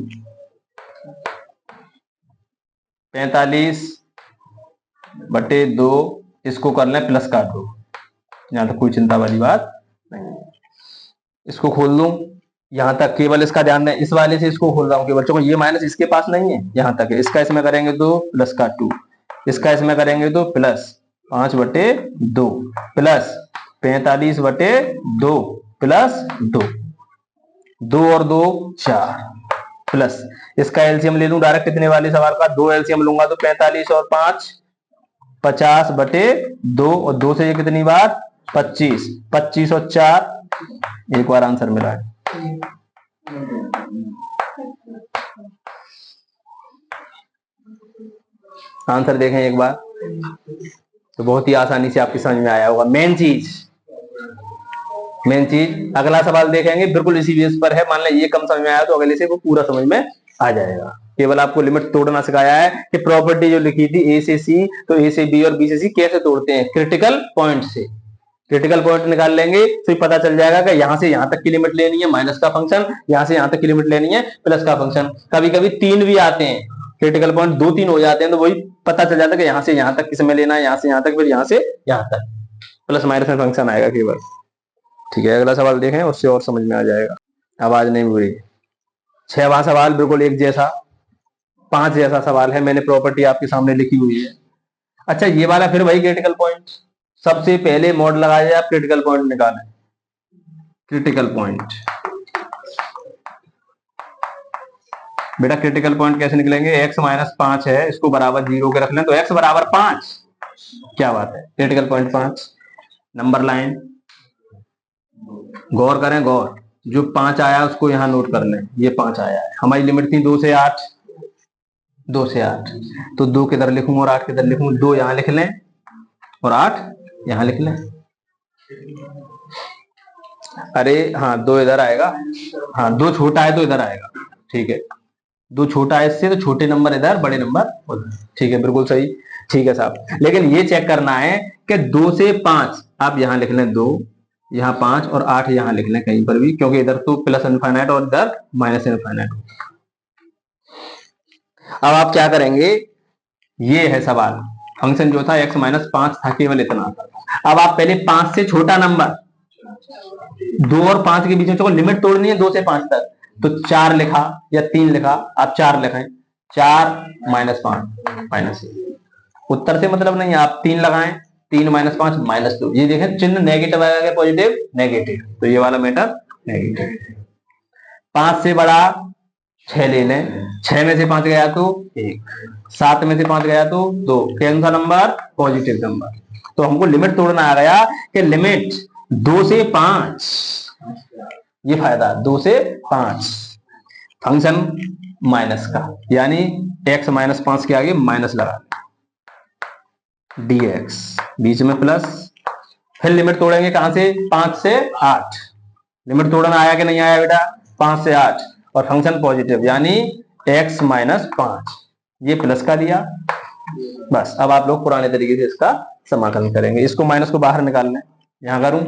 45 बटे 2, इसको कर लें प्लस का 2, यहां तक कोई चिंता वाली बात नहीं है। इसको खोल दूं, यहां तक केवल इसका ध्यान दें, इस वाले से इसको खोल रहा हूं केवल, बच्चों को ये माइनस इसके पास नहीं है, यहां तक है। इसका इसमें करेंगे तो प्लस का 2, इसका इसमें करेंगे तो प्लस 5 बटे 2, प्लस 45 बटे 2, प्लस 2, 2 और 2 4, प्लस इसका एलसीएम ले लूं डायरेक्ट, कितने वाले सवाल का? 2 एलसीएम लूंगा तो 45 और 5 50 बटे 2, और 2 से ये कितनी बार? 25, 25 और 4, एक बार आंसर मिला है। आंसर देखें एक बार, तो बहुत ही आसानी से आपकी समझ में आया होगा। मेन चीज अगला सवाल देखेंगे, बिल्कुल इसी बेस पर है। मान लें ये कम समझ में आया तो अगले से वो पूरा समझ में आ जाएगा। केवल आपको लिमिट तोड़ना सिखाया है कि प्रॉपर्टी जो लिखी थी ए से सी, तो ए से बी और बी से सी कैसे तोड़ते हैं, क्रिटिकल पॉइंट से। क्रिटिकल पॉइंट निकाल लेंगे तो पता चल जाएगा कि यहां से यहां तक की लिमिट लेनी है माइनस का फंक्शन, यहां से यहां तक की लिमिट लेनी है प्लस का फंक्शन। कभी कभी 3 भी आते हैं, क्रिटिकल पॉइंट 2-3 हो जाते हैं, तो वही पता चल जाता है कि यहां से यहां तक किसमें लेना है, यहां से यहां तक, फिर यहां से यहां तक प्लस माइनस में फंक्शन आएगा केवल। ठीक है, अगला सवाल देखें, उससे और समझ में आ जाएगा। आवाज नहीं बुरी। 6वां सवाल बिल्कुल एक जैसा, 5 जैसा सवाल है, मैंने प्रॉपर्टी आपके सामने लिखी हुई है। अच्छा, ये वाला फिर वही क्रिटिकल पॉइंट, सबसे पहले मॉड लगाया जाए, आप क्रिटिकल पॉइंट निकालें। क्रिटिकल पॉइंट बेटा, क्रिटिकल पॉइंट कैसे निकलेंगे, x माइनस 5 है, इसको बराबर 0 के रख लें तो x बराबर 5। क्या बात है, क्रिटिकल पॉइंट 5। नंबर लाइन गौर करें, गौर, जो 5 आया उसको यहां नोट कर लें, ये 5 आया है। हमारी लिमिट थी 2 से 8, 2 से 8, तो 2 किधर लिखूं और 8 किधर लिखूं, 2 यहां लिख लें और 8 यहां लिख लें। अरे हाँ, 2 इधर आएगा, हाँ 2 छोटा है तो इधर आएगा, ठीक है, 2 छोटा है इससे, तो छोटे नंबर इधर, बड़े नंबर उधर। ठीक है, बिल्कुल सही। ठीक है साहब, लेकिन ये चेक करना है कि 2 से 5 आप यहां लिख लें, 2 यहां 5 और 8 यहां लिख लें कहीं पर भी, क्योंकि इधर तो प्लस इनफाइनाइट और इधर माइनस इनफाइनाइट। अब आप क्या करेंगे, ये है सवाल, फंक्शन जो था x माइनस 5 था, केवल इतना था। अब आप पहले 5 से छोटा नंबर, 2 और 5 के बीच में लिमिट तोड़नी है 2 से 5 तक, तो 4 लिखा या 3 लिखा, आप 4 लिखें, 4 माइनस 5 माइनस, उत्तर से मतलब नहीं है, आप 3 लगाएं, 3 माइनस 5 माइनस 2, ये देखें चिन्ह नेगेटिव आएगा, पॉजिटिव नेगेटिव, तो ये वाला मैटर नेगेटिव। 5 से बड़ा 6 ले लें, 6 में से 5 गया तो 1, 7 में से 5 गया तो 2, कौन सा नंबर, पॉजिटिव नंबर। तो हमको लिमिट तोड़ना आ गया कि लिमिट 2 से 5, ये फायदा 2 से 5 फंक्शन माइनस का, यानी x माइनस 5 के आगे माइनस लगा dx, बीच में प्लस, फिर लिमिट तोड़ेंगे कहां से, 5 से 8। लिमिट तोड़ना आया कि नहीं आया बेटा, 5 से 8, और फंक्शन पॉजिटिव, यानी x माइनस 5, ये प्लस का दिया। बस अब आप लोग पुराने तरीके से इसका समाकलन करेंगे, इसको माइनस को बाहर निकालना है, यहां करूं,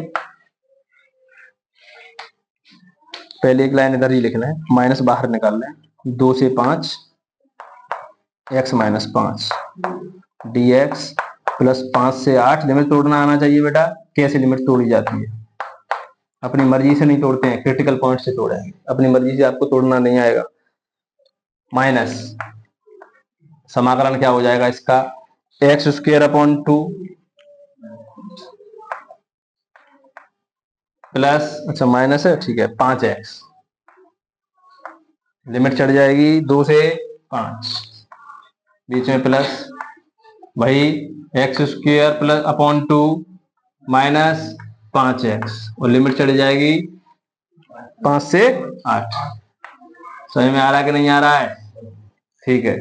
पहले एक लाइन इधर ही लिखना है, माइनस बाहर निकालना है, 2 से 5 x माइनस 5 dx प्लस 5 से 8, लिमिट तोड़ना आना चाहिए बेटा। कैसे लिमिट तोड़ी जाती है, अपनी मर्जी से नहीं तोड़ते हैं, क्रिटिकल पॉइंट से तोड़ेंगे, अपनी मर्जी से आपको तोड़ना नहीं आएगा। माइनस समाकलन क्या हो जाएगा इसका, एक्स स्क्वायर अपॉन 2 प्लस, अच्छा माइनस है, ठीक है, 5x, लिमिट चढ़ जाएगी 2 से 5, बीच में प्लस, वही x square plus upon 2 minus 5x, और लिमिट चढ़ जाएगी 5 से 8। समझ में आ रहा है कि नहीं आ रहा है, ठीक है।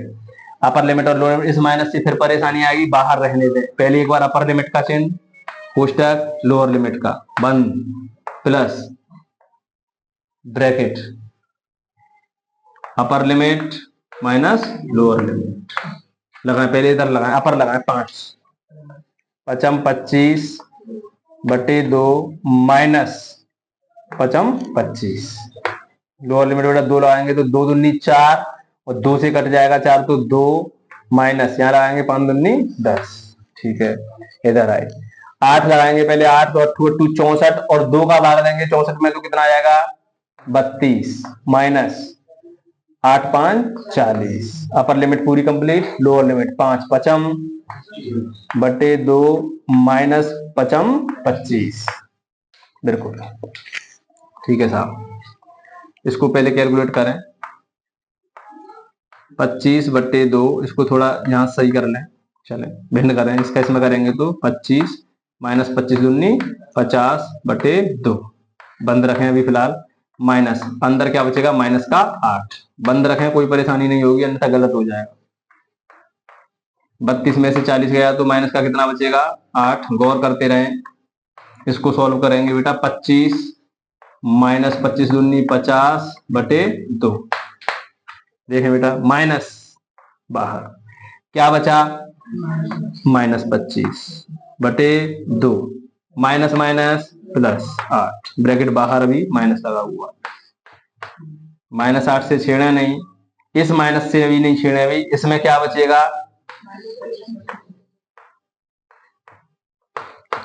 अपर लिमिट और लोअर लिमिट, इस माइनस से फिर परेशानी आएगी, बाहर रहने दें, पहले एक बार अपर लिमिट का चिन्ह, कोष्टक लोअर लिमिट का बंद, प्लस ब्रैकेट, अपर लिमिट माइनस लोअर लिमिट लगाएं, पहले इधर लगाएं, अपर लगाएं, 5 पचम 25 बटे 2 माइनस पचम 25, लोअर लिमिट बेटा 2 लगाएंगे तो 2 दूनी 4, और 2 से कट जाएगा 4 तो 2, माइनस यहाँ लगाएंगे 5 दूनी 10, ठीक है, इधर आए 8 लगाएंगे, पहले 8 तो 8 64, और 2 का भाग देंगे 64 में तो कितना आ जाएगा 32, माइनस 8 5 40, अपर लिमिट पूरी कंप्लीट, लोअर लिमिट 5 पचम बटे 2 माइनस पचम 25, बिल्कुल ठीक है साहब। इसको पहले कैलकुलेट करें, 25 बटे 2, इसको थोड़ा यहां सही कर लें, चले भिन्न करें, इसका इसमें करेंगे तो 25 माइनस 25 दूनी 50 बटे 2, बंद रखें अभी फिलहाल, माइनस अंदर क्या बचेगा माइनस का 8, बंद रखें, कोई परेशानी नहीं होगी, अन्यथा गलत हो जाएगा। 32 में से 40 गया तो माइनस का कितना बचेगा 8। गौर करते रहें, इसको सॉल्व करेंगे बेटा। 25 माइनस 25 दूनी 50 बटे 2। देखें बेटा माइनस बाहर, क्या बचा -25 बटे 2, माइनस माइनस प्लस 8, ब्रैकेट बाहर अभी माइनस लगा हुआ, -8 से छेड़े नहीं, इस माइनस से अभी नहीं छेड़े, अभी इसमें क्या बचेगा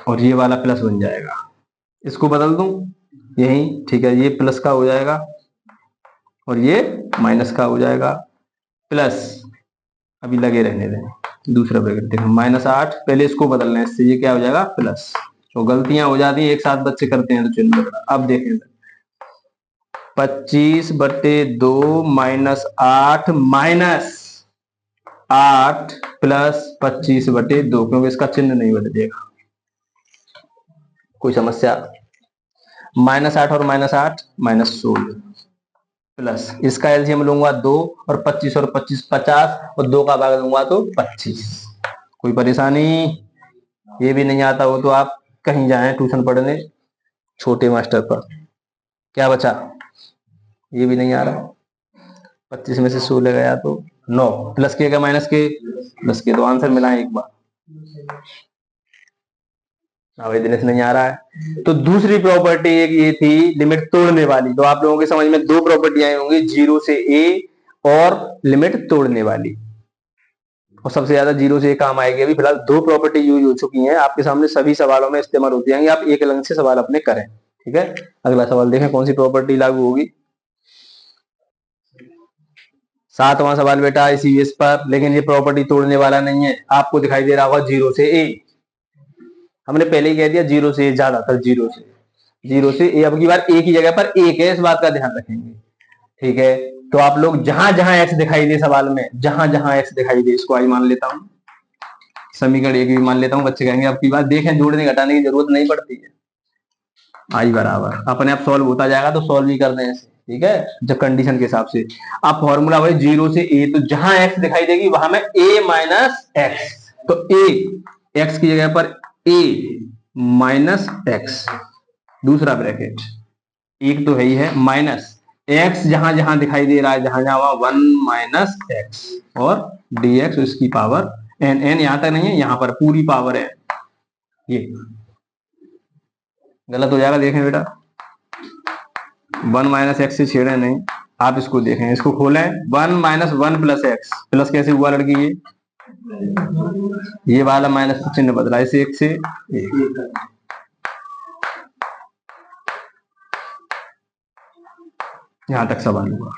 और ये वाला प्लस बन जाएगा। इसको बदल दूं यही, ठीक है, ये प्लस का हो जाएगा और ये माइनस का हो जाएगा। प्लस अभी लगे रहने दें, दूसरा ब्रैकेट देखो -8, पहले इसको बदलना है, इससे ये क्या हो जाएगा प्लस। तो गलतियां हो जाती हैं, एक साथ बच्चे करते हैं तो चिन्ह बदला। अब देखें 25 बटे 2 -8 -8 प्लस 25 बटे 2, क्योंकि इसका चिन्ह नहीं बदलेगा। कोई समस्या? -8 और -8 -16 प्लस इसका एलसीएम लूंगा 2 और 25 और 25 50 और 2 का भाग लूंगा तो 25। कोई परेशानी? ये भी नहीं आता हो तो आप कहीं जाएं ट्यूशन पढ़ने छोटे मास्टर पर। क्या बचा? ये भी नहीं आ रहा। 25 में से 16 गया तो 9, प्लस के माइनस के प्लस के, तो आंसर मिला एक बार। भाई दिनेश नहीं आ रहा है। तो दूसरी प्रॉपर्टी एक ये थी लिमिट तोड़ने वाली। तो आप लोगों के समझ में दो प्रॉपर्टी आई होंगी, 0 से a और लिमिट तोड़ने वाली। और सबसे ज्यादा 0 से a काम आएगी। अभी फिलहाल दो प्रॉपर्टी यूज हो चुकी हैं, आपके सामने सभी सवालों में इस्तेमाल होती जाएंगी। आप एक अलग से सवाल अपने करें, ठीक है। अगला सवाल देखें, कौन सी प्रॉपर्टी लागू होगी। 7वां सवाल बेटा इसी बेस पर, लेकिन ये प्रॉपर्टी तोड़ने वाला नहीं है। आपको दिखाई दे रहा होगा 0 से a, हमने पहले ही कह दिया 0 से ज्यादातर 0 से ए, अब की बार एक ही जगह पर एक है, इस बात का ध्यान रखेंगे, ठीक है। तो आप लोग जहां जहां एक्स दिखाई दे सवाल में, जहां जहां एक्स दिखाई दे, इसको आई मान लेता हूं, समीकरण एक भी मान लेता हूं। बच्चे कहेंगे अब की बार देखें जोड़ने घटाने की जरूरत नहीं पड़ती है, आई बराबर अपने आप सॉल्व होता जाएगा, तो सॉल्व ही कर दें ऐसे, ठीक है, जब कंडीशन के हिसाब से। अब फॉर्मूला वही 0 से ए, तो जहां एक्स दिखाई देगी वहां में a माइनस एक्स, तो a एक्स की जगह पर a माइनस एक्स, दूसरा ब्रैकेट, एक तो है ही है, माइनस एक्स जहां जहां दिखाई दे रहा है, जहां जहां वहां 1 माइनस एक्स और dx इसकी पावर n, n यहां तक नहीं है, यहां पर पूरी पावर है। ये गलत हो जाएगा, देखें बेटा 1 माइनस एक्स से छेड़े नहीं, आप इसको देखें, इसको खोलें, 1 माइनस 1 प्लस एक्स, प्लस कैसे हुआ लड़की, ये वाला माइनस का चिन्ह बदला, इसे एक से एक। यहां तक सवाल हुआ,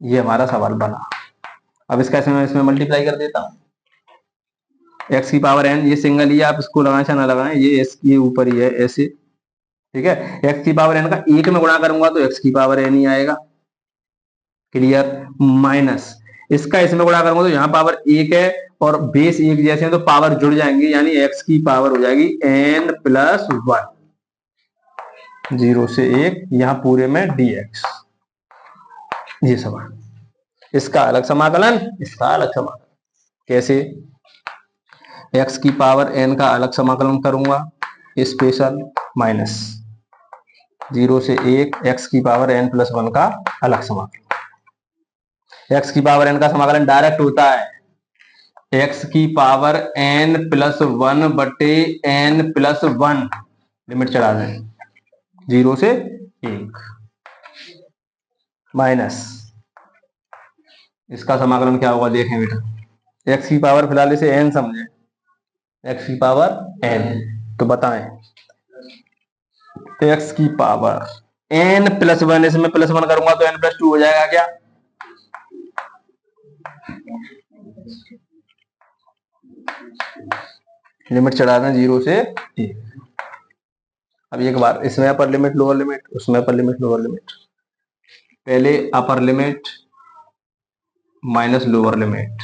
ये हमारा सवाल बना। अब इसका इसमें मल्टीप्लाई कर देता हूं, एक्स की पावर n, ये सिंगल ही, आप इसको लगाएं चाहे ना लगाएं, ये एस ये ऊपर ही है ऐसे, ठीक है। एक्स की पावर n का एक में गुणा करूंगा तो एक्स की पावर n ही आएगा, क्लियर। माइनस इसका इसमें गुणा करूंगा तो यहाँ पावर एक है और बेस एक जैसे हैं तो पावर जुड़ जाएंगे, यानी एक्स की पावर हो जाएगी n प्लस 1, 0 से 1, यहां पूरे में dx। ये सवाल, इसका अलग समाकलन, इसका अलग समाकलन। कैसे? x की पावर n का अलग समाकलन करूंगा स्पेशल, माइनस 0 से 1 x की पावर n प्लस 1 का अलग समाकलन। x की पावर n का समाकलन डायरेक्ट होता है x की पावर n प्लस 1 बटे n प्लस 1, लिमिट चढ़ा दें 0 से 1, माइनस इसका समाकलन क्या होगा, देखें बेटा, x की पावर फिलहाल इसे n समझे, x की पावर n, तो बताएं x की पावर n प्लस 1, इसमें प्लस 1 करूंगा तो n प्लस 2 हो जाएगा क्या, लिमिट चढ़ा दें 0 से 1। अब एक बार इसमें अपर लिमिट लोअर लिमिट, उसमें अपर लिमिट लोअर लिमिट, पहले अपर लिमिट माइनस लोअर लिमिट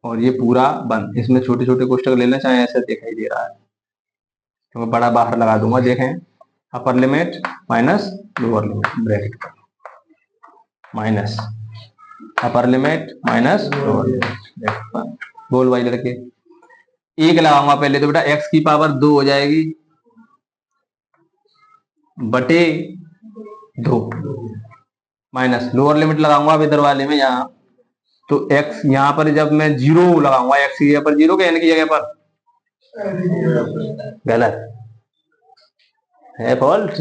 और ये पूरा बंद, इसमें छोटे छोटे कोष्टक लेना चाहे ऐसा दिखाई दे रहा है तो मैं बड़ा बाहर लगा दूंगा। देखें upper limit minus lower limit bracket का, minus upper limit minus lower limit. बोल भाई लड़के, एक लगाऊंगा पहले तो बेटा x की पावर 2 हो जाएगी बटे 2 माइनस लोअर लिमिट लगाऊंगा अब इधर वाले में यहाँ, तो x यहाँ पर जब मैं 0 लगाऊंगा x की जगह पर 0 के n की जगह पर गलत है, फॉल्ट।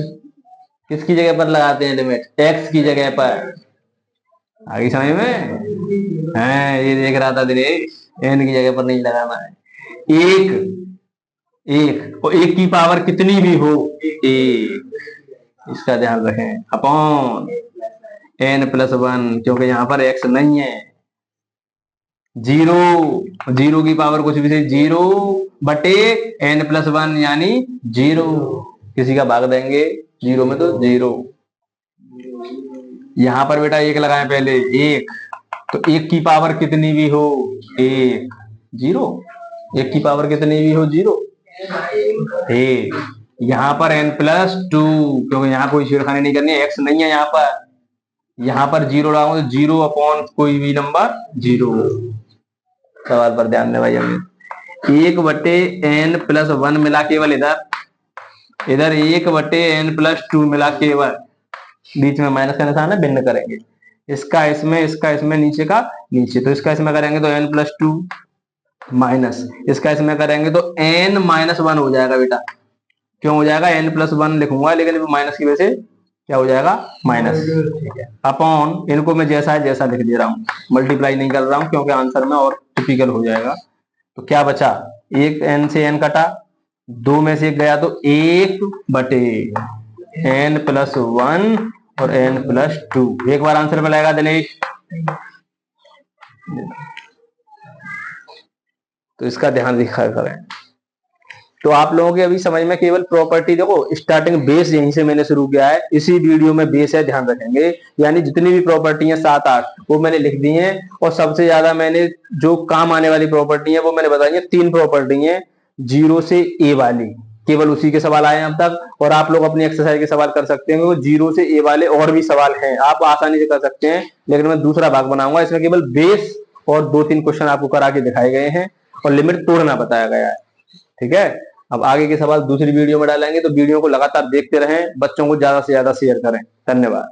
किसकी जगह पर लगाते हैं लिमिट? x की जगह पर। आगे समझ में है? ये देख रहा था दिनेश, n की जगह पर नहीं लगाना है। एक और एक की पावर कितनी भी हो एक, इसका ध्यान रखें, अपॉन n+1, क्योंकि यहाँ पर x नहीं है। 0 की पावर कुछ भी से 0 बटे n+1 यानी 0, किसी का भाग देंगे 0 में तो 0। यहां पर बेटा एक लगाएं पहले, एक, तो एक की पावर कितनी भी हो एक, 0, एक की पावर कितनी भी हो 0 एक। यहाँ पर n+2, क्योंकि यहाँ कोई छेड़खानी नहीं करनी है, x नहीं है यहाँ पर 0 लगाऊंगा तो 0 अपॉन कोई भी नंबर 0। सवाल पर ध्यान दें भाई, हमें 1/n+1 मिला केवल इधर 1/n+2 मिला केवल, बीच में माइनस का निशान है, भिन्न करेंगे इसका इसमें नीचे का नीचे, तो इसका इसमें करेंगे तो n+2 माइनस इसका इसमें करेंगे तो n-1 हो जाएगा बेटा। क्यों हो जाएगा? n+1 लिखूंगा लेकिन माइनस की वजह से क्या हो जाएगा माइनस, ठीक है। अपॉन इनको मैं जैसा है जैसा लिख दे रहा हूँ, मल्टीप्लाई नहीं कर रहा हूँ क्योंकि आंसर में और टिपिकल हो जाएगा। तो क्या बचा? एक n से n कटा, 2 में से 1 गया तो 1/n+1 और n+2। एक बार आंसर में लगाएगा दिनेश, तो इसका ध्यान रखा करें। तो आप लोगों के अभी समझ में केवल प्रॉपर्टी, देखो स्टार्टिंग बेस यहीं से मैंने शुरू किया है, इसी वीडियो में बेस है, ध्यान रखेंगे। यानी जितनी भी प्रॉपर्टी है 7-8 वो मैंने लिख दी हैं, और सबसे ज्यादा मैंने जो काम आने वाली प्रॉपर्टी है वो मैंने बताई है। 3 प्रॉपर्टी है 0 से a वाली, केवल उसी के सवाल आए हैं अब तक, और आप लोग अपनी एक्सरसाइज के सवाल कर सकते हैं। वो 0 से a वाले और भी सवाल हैं, आप आसानी से कर सकते हैं, लेकिन मैं दूसरा भाग बनाऊंगा, इसमें केवल बेस और 2-3 क्वेश्चन आपको करा के दिखाए गए हैं और लिमिट तोड़ना बताया गया है, ठीक है। अब आगे के सवाल दूसरी वीडियो में डालेंगे, तो वीडियो को लगातार देखते रहें, बच्चों को ज्यादा से ज्यादा शेयर करें। धन्यवाद।